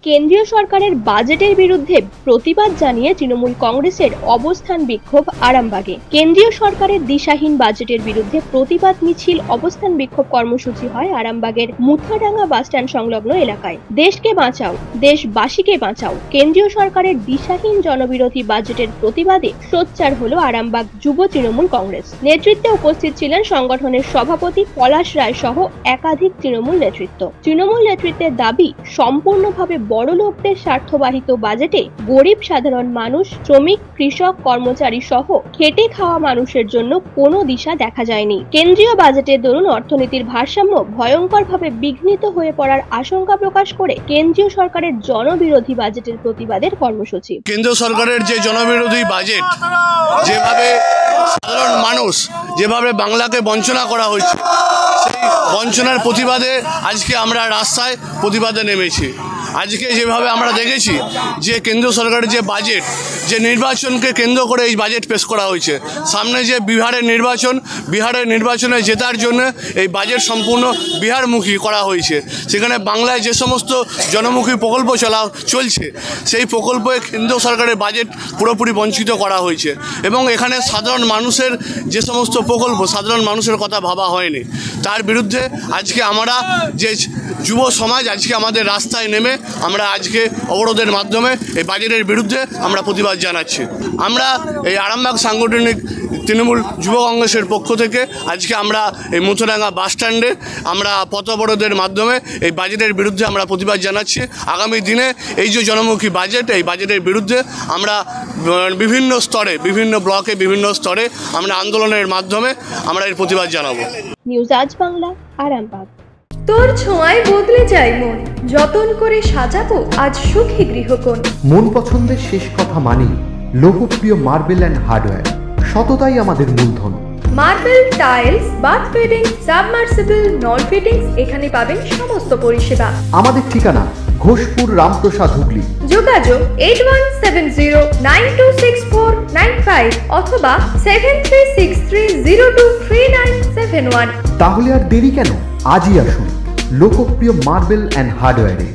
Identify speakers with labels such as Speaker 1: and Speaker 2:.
Speaker 1: কেন্দ্রীয় সরকারের বাজেটের বিরুদ্ধে প্রতিবাদ জানিয়ে তৃণমূল কংগ্রেসের অবস্থান বিক্ষোভ আরামবাগে। কেন্দ্রীয় সরকারের দিশাহীন বাজেটের বিরুদ্ধে প্রতিবাদ মিছিল, অবস্থান বিক্ষোভ কর্মসূচি হয় আরামবাগের মুথাডাঙ্গা বাসস্ট্যান্ড সংলগ্ন এলাকায়। দেশকে বাঁচাও, দেশবাসীকে বাঁচাও, কেন্দ্রীয় সরকারের দিশাহীন জনবিরোধী বাজেটের প্রতিবাদে সোচ্চার হলো আরামবাগ যুব তৃণমূল কংগ্রেস। নেতৃত্বে উপস্থিত ছিলেন সংগঠনের সভাপতি পলাশ রায় সহ একাধিক তৃণমূল নেতৃত্ব। তৃণমূল নেতৃত্বের দাবি, সম্পূর্ণভাবে বড়লোকদের স্বার্থবাহিত বাজেটে গরিব সাধারণ মানুষ, শ্রমিক, কৃষক, কর্মচারী সহ খেটে খাওয়া মানুষের জন্য কোনো দিশা দেখা যায়নি। কেন্দ্রীয় বাজেটের দরুন অর্থনীতির ভারসাম্য ভয়ঙ্করভাবে বিঘ্নিত হয়ে পড়ার আশঙ্কা প্রকাশ করে কেন্দ্রীয় সরকারের জনবিরোধী বাজেটের প্রতিবাদের কর্মসূচি।
Speaker 2: কেন্দ্র সরকারের যে জনবিরোধী বাজেট, যেভাবে সাধারণ মানুষ, যেভাবে বাংলাকে বঞ্চনা করা হয়েছে, সেই বঞ্চনার প্রতিবাদে আজকে আমরা রাস্তায় প্রতিবাদে নেমেছি। আজকে যেভাবে আমরা দেখেছি যে কেন্দ্র সরকারের যে বাজেট, যে নির্বাচনকে কেন্দ্র করে এই বাজেট পেশ করা হয়েছে, সামনে যে বিহারের নির্বাচনে জেতার জন্য এই বাজেট সম্পূর্ণ বিহারমুখী করা হয়েছে। সেখানে বাংলায় যে সমস্ত জনমুখী প্রকল্প চলছে, সেই প্রকল্পে কেন্দ্র সরকারের বাজেট পুরোপুরি বঞ্চিত করা হয়েছে এবং এখানে সাধারণ মানুষের যে সমস্ত প্রকল্প, সাধারণ মানুষের কথা ভাবা হয়নি। তার বিরুদ্ধে আজকে আমরা যে যুব সমাজ আজকে আমাদের রাস্তায় নেমে আমরা আজকে অবরোধের মাধ্যমে এই বাজেটের বিরুদ্ধে আমরা প্রতিবাদ জানাচ্ছি। আমরা এই আরামবাগ সাংগঠনিক তৃণমূল যুব কংগ্রেসের পক্ষ থেকে আজকে আমরা এই মুথাডাঙ্গা বাস স্ট্যান্ডে আমরা পথ অবরোধের মাধ্যমে এই বাজেটের বিরুদ্ধে আমরা প্রতিবাদ জানাচ্ছি। আগামী দিনে এই যে জনমুখী বাজেট, এই বাজেটের বিরুদ্ধে আমরা বিভিন্ন স্তরে, বিভিন্ন ব্লকে, বিভিন্ন স্তরে আমরা আন্দোলনের মাধ্যমে আমরা এর প্রতিবাদ জানাবো।
Speaker 1: নিউজ আজ বাংলা, আরামবাগ।
Speaker 3: তোর ছোঁয়ায় বদলে যায় মন, যতন করে সাজাবো আজ সুখী গৃহকোণ।
Speaker 4: মন পছন্দের শেষ কথা মানি লোকপ্রিয় মার্বেল অ্যান্ড হার্ডওয়্যার, সততাই আমাদের মূলধন।
Speaker 3: Marble, tiles, bath fitting, submersible, নল ফিটিংস, এখানে পাবেন সমস্ত পরিষেবা।
Speaker 4: আমাদের ঠিকানা ঘোষপুর, রামপ্রসাদ, হুগলি।
Speaker 3: যোগাযোগ 8170926495 অথবা 7363023971।
Speaker 4: তাহলে আর দেরি কেন, আজই আসুন লোকপ্রিয় মার্বেল অ্যান্ড হার্ডওয়্যারে।